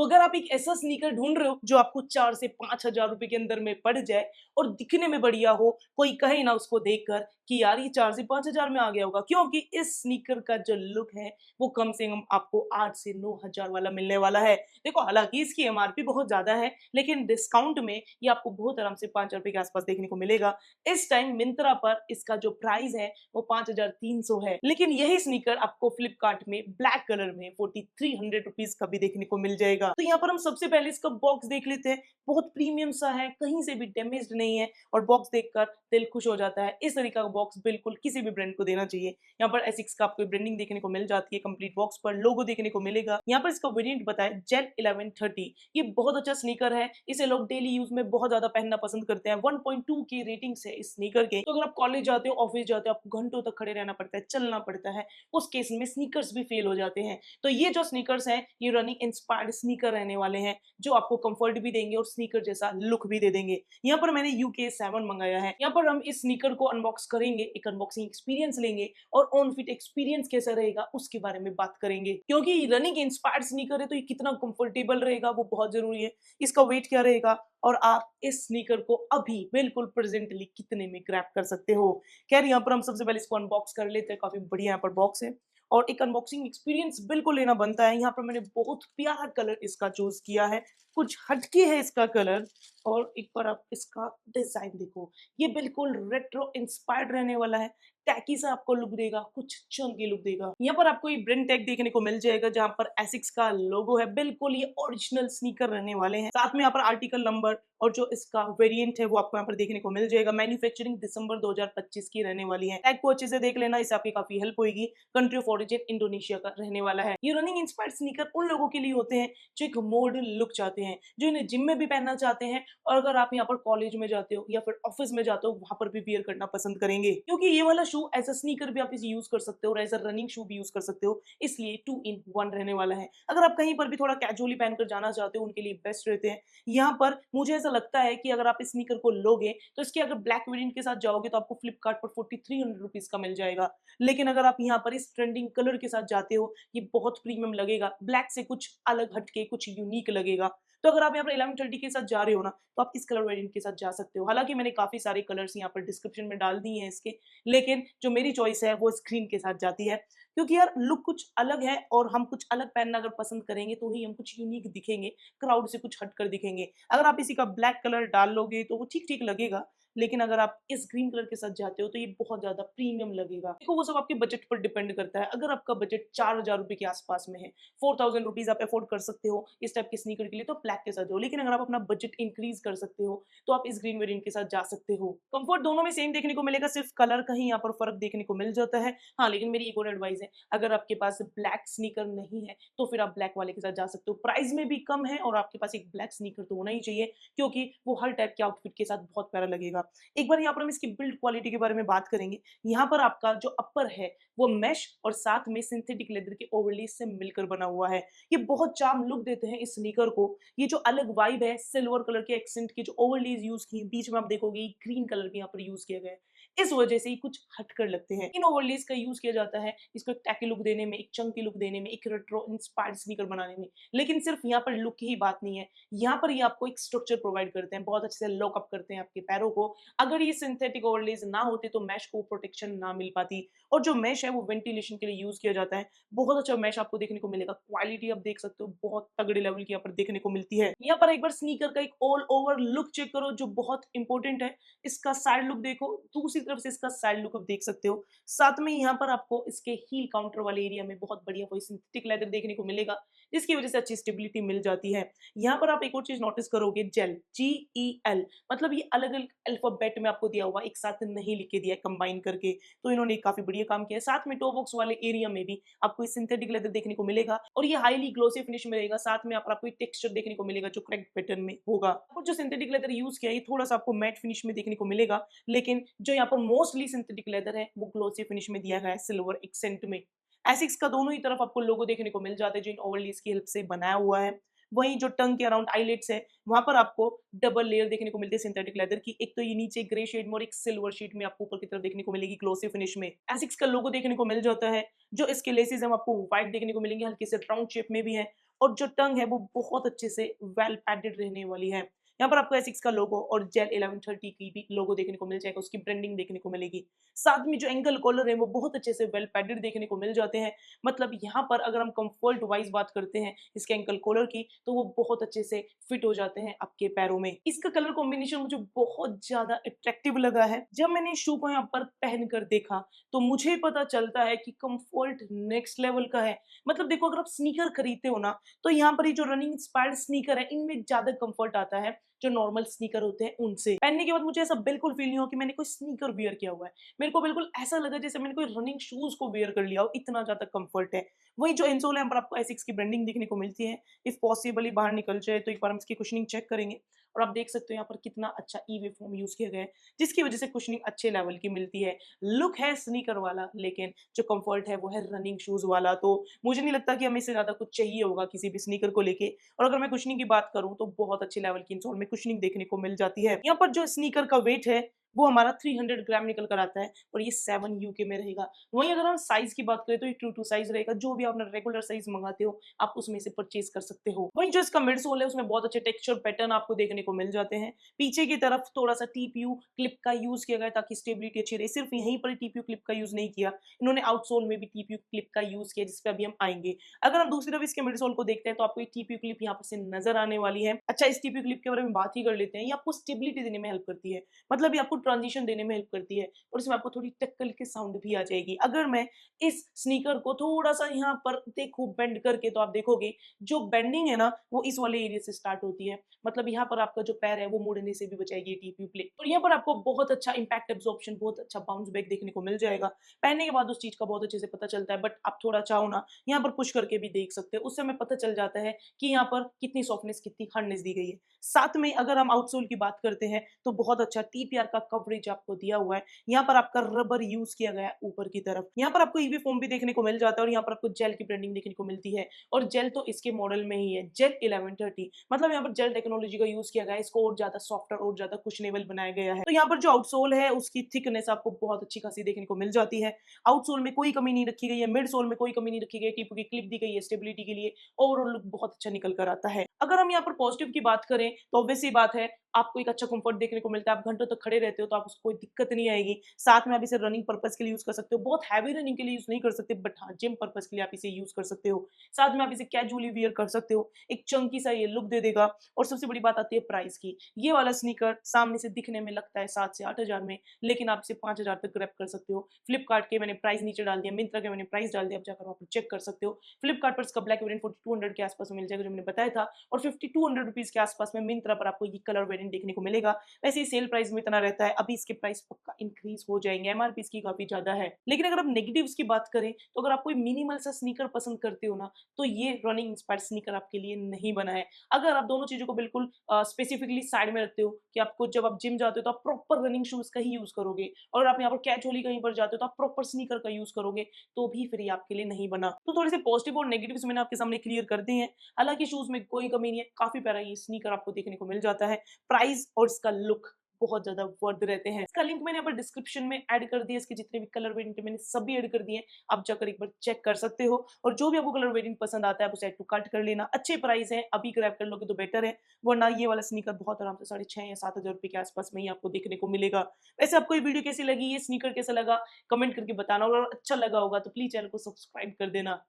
तो अगर आप एक ऐसा स्नीकर ढूंढ रहे हो जो आपको 4 से 5 हजार रुपए के अंदर में पड़ जाए और दिखने में बढ़िया हो, कोई कहे ना उसको देखकर कि यार ये 4 से 5 हजार में आ गया होगा, क्योंकि इस स्नीकर का जो लुक है वो कम से कम आपको 8 से 9 हजार वाला मिलने वाला है। देखो, हालांकि इसकी एमआरपी बहुत ज्यादा है, लेकिन डिस्काउंट में ये आपको बहुत आराम से 5 हजार रुपए के आसपास देखने को मिलेगा। इस टाइम मिंत्रा पर इसका जो प्राइस है वो 5300 है, लेकिन यही स्नीकर आपको फ्लिपकार्ट में ब्लैक कलर में 4300 रुपीज का भी देखने को मिल जाएगा। तो यहाँ पर हम सबसे पहले इसका बॉक्स देख लेते हैं। बहुत प्रीमियम सा है, कहीं से भी डैमेज्ड नहीं है और बॉक्स देखकर दिल खुश हो जाता है। इस तरीका का बॉक्स बिल्कुल किसी भी ब्रांड को देना चाहिए। यहाँ पर एसिक्स का आपको ब्रांडिंग देखने को मिल जाती है, कंप्लीट बॉक्स पर लोगो देखने को मिलेगा। यहाँ पर इसका वेरिएंट बताया जेल 1130। ये बहुत अच्छा स्नीकर है, इसे लोग डेली यूज में बहुत ज्यादा पहनना पसंद करते हैं। 1.2 की रेटिंग्स है इस स्नीकर के। तो अगर आप कॉलेज जाते हो, ऑफिस जाते हो, आपको घंटों तक खड़े रहना पड़ता है, चलना पड़ता है, उस केस में स्नीकर्स भी फेल हो जाते हैं। तो ये जो स्नीकर्स हैं ये रनिंग इंस्पायर्ड स्नीकर रहने वाले हैं, जो आपको कंफर्ट भी देंगे और स्नीकर जैसा लुक भी दे देंगे। यहाँ पर मैंने UK7 मंगाया है। यहाँ पर हम इस स्नीकर को अनबॉक्स करेंगे, एक अनबॉक्सिंग एक्सपीरियंस लेंगे और ऑन फिट एक्सपीरियंस कैसा रहेगा उसके बारे में बात करेंगे। क्योंकि रनिंग इंस्पायर्ड स्नीकर है तो ये कितना कंफर्टेबल रहेगा वो बहुत जरूरी है। इसका वेट क्या रहेगा और आप इस स्नीकर को अभी बिल्कुल प्रेजेंटली कितने में ग्रैब कर सकते हो। खैर, यहाँ पर हम सबसे पहले इसको अनबॉक्स कर लेते हैं। काफी बढ़िया यहाँ पर बॉक्स है और एक अनबॉक्सिंग एक्सपीरियंस बिल्कुल लेना बनता है। यहाँ पर मैंने बहुत प्यारा कलर इसका चूज किया है, कुछ हटके है इसका कलर। और एक बार आप इसका डिजाइन देखो, ये बिल्कुल रेट्रो इंस्पायर्ड रहने वाला है। टैकी सा आपको लुक देगा, कुछ चंकी लुक देगा। यहाँ पर आपको ये ब्रांड टैग देखने को मिल जाएगा जहाँ पर एसिक्स का लोगो है। बिल्कुल ये ओरिजिनल स्नीकर रहने वाले हैं। साथ में यहाँ पर आर्टिकल नंबर और जो इसका वेरिएंट है वो आपको यहाँ पर देखने को मिल जाएगा। मैन्युफैक्चरिंग दिसंबर 2025 की रहने वाली है। टैग को अच्छे से देख लेना, इससे आपकी काफी हेल्प होगी। कंट्री ऑफ ओरिजिन इंडोनेशिया का रहने वाला है। ये रनिंग इंस्पायर्ड स्नीकर उन लोगों के लिए होते हैं जो एक मॉडर्न लुक चाहते हैं, जो इन्हें जिम में भी पहनना चाहते हैं और अगर आप यहाँ पर कॉलेज में जाते हो या फिर ऑफिस में जाते हो वहां पर भी वियर करना पसंद करेंगे। क्योंकि ये वाला शू एज अ स्नीकर भी आप इसे यूज कर सकते हो और एज अ रनिंग शू भी यूज कर सकते हो, इसलिए 2 in 1 रहने वाला है। अगर आप कहीं पर भी थोड़ा कैजुअली पहनकर जाना चाहते हो उनके लिए बेस्ट रहते हैं। यहाँ पर मुझे ऐसा लगता है कि अगर आप इस स्नीकर को लोगे तो इसके अगर ब्लैक वेरिएंट के साथ जाओगे तो आपको फ्लिपकार्ट पर 4300 रुपीज का मिल जाएगा। लेकिन अगर आप यहाँ पर इस ट्रेंडिंग कलर के साथ जाते हो ये बहुत प्रीमियम लगेगा, ब्लैक से कुछ अलग हटके, कुछ यूनिक लगेगा। तो अगर आप यहाँ पर 1130 के साथ जा रहे हो ना तो आप इस कलर वेरिएंट के साथ जा सकते हो। हालांकि मैंने काफी सारे कलर्स यहाँ पर डिस्क्रिप्शन में डाल दिए हैं इसके, लेकिन जो मेरी चॉइस है वो स्क्रीन के साथ जाती है। क्योंकि यार लुक कुछ अलग है और हम कुछ अलग पहनना अगर पसंद करेंगे तो ही हम कुछ यूनिक दिखेंगे, क्राउड से कुछ हटकर दिखेंगे। अगर आप इसी का ब्लैक कलर डाल लोगे तो वो ठीक ठीक लगेगा, लेकिन अगर आप इस ग्रीन कलर के साथ जाते हो तो ये बहुत ज्यादा प्रीमियम लगेगा। देखो, वो सब आपके बजट पर डिपेंड करता है। अगर आपका बजट 4000 रुपए के आसपास में है, 4000 रुपीज आप अफोर्ड कर सकते हो इस टाइप के स्नीकर के लिए, तो ब्लैक के साथ जाओ। लेकिन अगर आप अपना बजट इंक्रीज कर सकते हो तो आप इस ग्रीन वेरिएंट के साथ जा सकते हो। कंफर्ट दोनों में सेम देखने को मिलेगा, सिर्फ कलर का ही यहाँ पर फर्क देखने को मिल जाता है। हाँ, लेकिन मेरी एक और एडवाइस है, अगर आपके पास ब्लैक स्नीकर नहीं है तो फिर आप ब्लैक वाले के साथ जा सकते हो। प्राइस में भी कम है और आपके पास एक ब्लैक स्नीकर तो होना ही चाहिए, क्योंकि वो हर टाइप के आउटफिट के साथ बहुत प्यारा लगेगा। एक बार यहाँ पर हम इसकी बिल्ड क्वालिटी के बारे में बात करेंगे। यहाँ पर आपका जो अपर है वो मैश और साथ में सिंथेटिक लेदर के ओवरलेस से मिलकर बना हुआ है। ये बहुत चार्म लुक देते हैं इस स्नीकर को। ये जो अलग वाइब है, सिल्वर कलर के एक्सेंट के जो ओवरलेस यूज किए, बीच में आप देखोगे ग्रीन कलर भी यहाँ पर यूज किया गया है, इस वजह से ही कुछ हटकर लगते हैं। इन ओवरलेस का यूज किया जाता है इसको एक टैकी लुक देने में, एक चंकी लुक देने में, एक रेट्रो इंस्पायर्ड स्नीकर बनाने में। लेकिन सिर्फ यहाँ पर लुक की ही बात नहीं है, यहाँ पर ये आपको एक स्ट्रक्चर प्रोवाइड करते हैं, बहुत अच्छे से लॉकअप करते हैं आपके पैरों को। अगर ये सिंथेटिक ओवरलेस ना होते तो मैश को प्रोटेक्शन ना मिल पाती। और जो मैश है वो वेंटिलेशन के लिए यूज किया जाता है। बहुत अच्छा मैश आपको देखने को मिलेगा। क्वालिटी आप देख सकते हो बहुत तगड़े लेवल की यहाँ पर देखने को मिलती है। यहाँ पर एक बार स्नीकर का एक ऑल ओवर लुक चेक करो जो बहुत इंपॉर्टेंट है। इसका साइड लुक देखो, दूसरी तरफ से इसका साइड लुक आप देख सकते हो। साथ में यहाँ पर आपको इसके हील काउंटर वाले एरिया में बहुत बढ़िया कोई सिंथेटिक लेदर देखने को मिलेगा, जिसकी वजह से अच्छी स्टेबिलिटी मिल जाती है। यहाँ पर आप एक और चीज नोटिस करोगे, जेल GEL, मतलब ये अलग अलग अल्फाबेट में आपको दिया हुआ, एक साथ नहीं लिख के दिया है कंबाइन करके, तो इन्होंने काफी बढ़िया काम किया है। साथ में टो बॉक्स वाले एरिया में भी आपको सिंथेटिक लेदर देखने को मिलेगा और ये हाईली ग्लोसी फिनिश में रहेगा। साथ में आपको टेक्सचर देखने को मिलेगा जो करेक्ट पैटर्न में होगा। और जो सिंथेटिक लेदर यूज किया है ये थोड़ा सा आपको मैट फिनिश में देखने को मिलेगा, लेकिन जो यहाँ पर मोस्टली सिंथेटिक लेदर है वो ग्लोसी फिनिश में दिया गया है, सिल्वर एक्सेंट में। एसिक्स का दोनों ही तरफ आपको लोगो देखने को मिल जाते हैं जो इन ओवरलेस की हेल्प से बनाया हुआ है। वहीं जो टंग के अराउंड आईलेट्स है वहां पर आपको डबल लेयर देखने को मिलती है सिंथेटिक लेदर की। एक तो ये नीचे ग्रे शेड में और एक सिल्वर शेड में आपको ऊपर की तरफ देखने को मिलेगी ग्लोसी फिनिश में। एसिक्स का लोगो देखने को मिल जाता है। जो इसके लेसेस हम आपको व्हाइट देखने को मिलेंगे, हल्के से राउंड शेप में भी है और जो टंग है वो बहुत अच्छे से वेल पैडेड रहने वाली है। यहाँ पर आपको एसिक्स का लोगो और जेल 1130 की भी लोगो देखने को मिल जाएगा, उसकी ब्रांडिंग देखने को मिलेगी। साथ में जो एंकल कॉलर है वो बहुत अच्छे से वेल पैडेड देखने को मिल जाते हैं। मतलब यहाँ पर अगर हम कंफर्ट वाइज बात करते हैं इसके एंकल कॉलर की, तो वो बहुत अच्छे से फिट हो जाते हैं आपके पैरों में। इसका कलर कॉम्बिनेशन मुझे बहुत ज्यादा अट्रैक्टिव लगा है। जब मैंने शू को यहाँ पर पहन कर देखा तो मुझे पता चलता है कि कंफर्ट नेक्स्ट लेवल का है। मतलब देखो, अगर आप स्नीकर खरीदते हो ना, तो यहाँ पर ये जो रनिंग इंस्पायर्ड स्नीकर है इनमें ज्यादा कंफर्ट आता है जो नॉर्मल स्नीकर होते हैं उनसे। पहनने के बाद मुझे ऐसा बिल्कुल फील नहीं हुआ कि मैंने कोई स्नीकर वियर किया हुआ है। मेरे को बिल्कुल ऐसा लगा जैसे मैंने कोई रनिंग शूज को वियर कर लिया हो, इतना ज्यादा कंफर्ट है। वही जो इंसोल है, यहाँ पर आपको एसिक्स की ब्रांडिंग देखने को मिलती है। इफ पॉसिबल बाहर निकल जाए तो एक बार हम इसकी कुशनिंग चेक करेंगे और आप देख सकते हो यहाँ पर कितना अच्छा ई वे फोम यूज किया गया है, जिसकी वजह से कुशनिंग अच्छे लेवल की मिलती है। लुक है स्नीकर वाला, लेकिन जो कंफर्ट है वो है रनिंग शूज वाला। तो मुझे नहीं लगता कि हमें इससे ज्यादा कुछ चाहिए होगा किसी भी स्नीकर को लेके। और अगर मैं कुशनिंग की बात करूं तो बहुत अच्छे लेवल की इंसोल में कुशनिंग देखने को मिल जाती है। यहाँ पर जो स्नीकर का वेट है वो हमारा 300 ग्राम निकल कर आता है और ये 7 यूके में रहेगा। वहीं अगर हम साइज की बात करें तो ये 2 साइज रहेगा। जो भी आप अपना रेगुलर साइज मंगाते हो आप उसमें से परचेज कर सकते हो। वहीं जो इसका मिड सोल है उसमें बहुत अच्छे टेक्सचर पैटर्न आपको देखने को मिल जाते हैं। पीछे की तरफ थोड़ा सा टीपीयू क्लिप का यूज किया गया ताकि स्टेबिलिटी अच्छी रहे। सिर्फ यहीं पर टीपीयू क्लिप का यूज नहीं किया, इन्होंने आउटसोल में भी टीपीयू क्लिप का यूज किया, जिसपे अभी हम आएंगे। अगर हम दूसरी तरफ इसके मिड सोल को देखते हैं तो आपको टीपीयू क्लिप यहाँ पर से नजर आने वाली है। अच्छा, इस टीपीयू क्लिप के बारे में बात ही कर लेते हैं। ये आपको स्टेबिलिटी देने में हेल्प करती है, मतलब ये आपको ट्रांजिशन देने में हेल्प करती है और इसमें आपको थोड़ी टक्कल की साउंड भी आ जाएगी। अगर मैं इस स्नीकर को थोड़ा सा यहाँ पर देखूं बेंड करके, तो आप देखोगे जो बेंडिंग है ना वो इस वाले एरिया से स्टार्ट होती है। मतलब यहाँ पर आपका जो पैर है वो मुड़ने से भी बचाएगी टीपीयू प्लेट। और यहाँ पर आपको बहुत अच्छा इंपैक्ट एब्जॉर्प्शन, बहुत अच्छा बाउंस बैक देखने को मिल जाएगा। पहनने के बाद उस चीज का बहुत अच्छे से पता चलता है। बट आप थोड़ा चाहो ना यहाँ पर पुश करके भी देख सकते हो, उससे हमें पता चल जाता है कि यहाँ पर कितनी सॉफ्टनेस, कितनी हार्डनेस दी गई है। साथ में अगर हम आउटसोल की बात करते हैं तो बहुत अच्छा टीपीआर का कवरेज आपको दिया हुआ है। यहाँ पर आपका रबर यूज किया गया है ऊपर की तरफ। यहाँ पर आपको ईवी फोम भी देखने को मिल जाता है और यहाँ पर आपको जेल की ब्रांडिंग देखने को मिलती है। और जेल तो इसके मॉडल में ही है, जेल 1130। मतलब यहाँ पर जेल टेक्नोलॉजी का यूज किया गया है, इसको और ज्यादा सॉफ्टर और ज्यादा कुशनेबल बनाया गया है। तो यहाँ पर जो आउटसोल है उसकी थिकनेस आपको बहुत अच्छी खासी देखने को मिल जाती है। आउटसोल में कोई कमी नहीं रखी गई है, मिड सोल में कोई कमी नहीं रखी गई है, टिप की क्लिप दी गई है स्टेबिलिटी के लिए। ओवरऑल लुक बहुत अच्छा निकल कर आता है। अगर हम यहाँ पर पॉजिटिव की बात करें तो ऑब्वियस सी बात है, आपको एक अच्छा कंफर्ट देखने को मिलता है। आप घंटों तक खड़े रहते हो तो आपको कोई दिक्कत नहीं आएगी। साथ में आप इसे रनिंग पर्पस के लिए यूज कर सकते हो। बहुत हैवी रनिंग के लिए यूज नहीं कर सकते, बट हाँ जिम पर्पस के लिए आप इसे यूज कर सकते हो। साथ में आप इसे कैजुअली वियर कर सकते हो, एक चंकी सा ये लुक दे देगा। और सबसे बड़ी बात आती है प्राइस की। ये वाला स्नीकर सामने से दिखने में लगता है 7 से 8 हजार में, लेकिन आप इसे 5 हजार तक ग्रैब कर सकते हो। फ्लिपकार्ट के मैंने प्राइस नीचे डाल दिया, मिंत्रा के मैंने प्राइस डाल दिया, आप जाकर वहाँ पर चेक कर सकते हो। फ्लिपकार्ट पर इसका ब्लैक वेरिएंट 4200 के आसपास में मिल जाएगा जो मैंने बताया था, और 5200 रुपीज के आसपास में मिंत्रा पर आपको ये कलर वेरिएंट देखने को मिलेगा। वैसे ही सेल प्राइस में इतना रहता है, अभी इसके प्राइस पक्का इंक्रीज हो जाएंगे, एमआरपी इसकी काफी ज्यादा है। लेकिन अगर आप नेगेटिव्स की बात करें तो अगर आप कोई मिनिमल सा स्नीकर पसंद करते हो ना, तो ये रनिंग इंस्पायर्ड स्नीकर आपके लिए नहीं बना है। अगर आप दोनों चीजों को बिल्कुल स्पेसिफिकली साइड में रखते हो कि आपको जब आप जिम जाते हो तो आप प्रॉपर रनिंग शूज का ही यूज करोगे, और आप यहाँ पर कैजुअली कहीं पर जाते हो तो आप प्रॉपर स्नीकर का यूज करोगे, तो भी फिर ये आपके लिए नहीं बना। तो थोड़े से पॉजिटिव और नेगेटिव्स मैंने आपके सामने क्लियर कर दिए हैं। हालांकि शूज में कोई कमी नहीं है, काफी प्यारा ये स्नीकर आपको देखने को मिल जाता है। प्राइस और इसका लुक बहुत ज्यादा वर्थ रहते हैं। इसका लिंक मैंने यहाँ पर डिस्क्रिप्शन में ऐड कर दिया। इसके जितने भी कलर वेरिएंट मैंने सभी ऐड कर दिए हैं, आप जाकर एक बार चेक कर सकते हो। और जो भी आपको कलर वेरिएंट पसंद आता है आप उसे ऐड टू कार्ट कर लेना। अच्छे प्राइस है, अभी ग्रैब कर लोगे तो बेटर है, वरना ये वाला स्नीकर बहुत आराम से 6.5 या 7 हजार रुपए के आसपास में ही आपको देखने को मिलेगा। वैसे आपको ये वीडियो कैसी लगी, ये स्नीकर कैसा लगा, कमेंट करके बताना। और अच्छा लगा होगा तो प्लीज चैनल को सब्सक्राइब कर देना।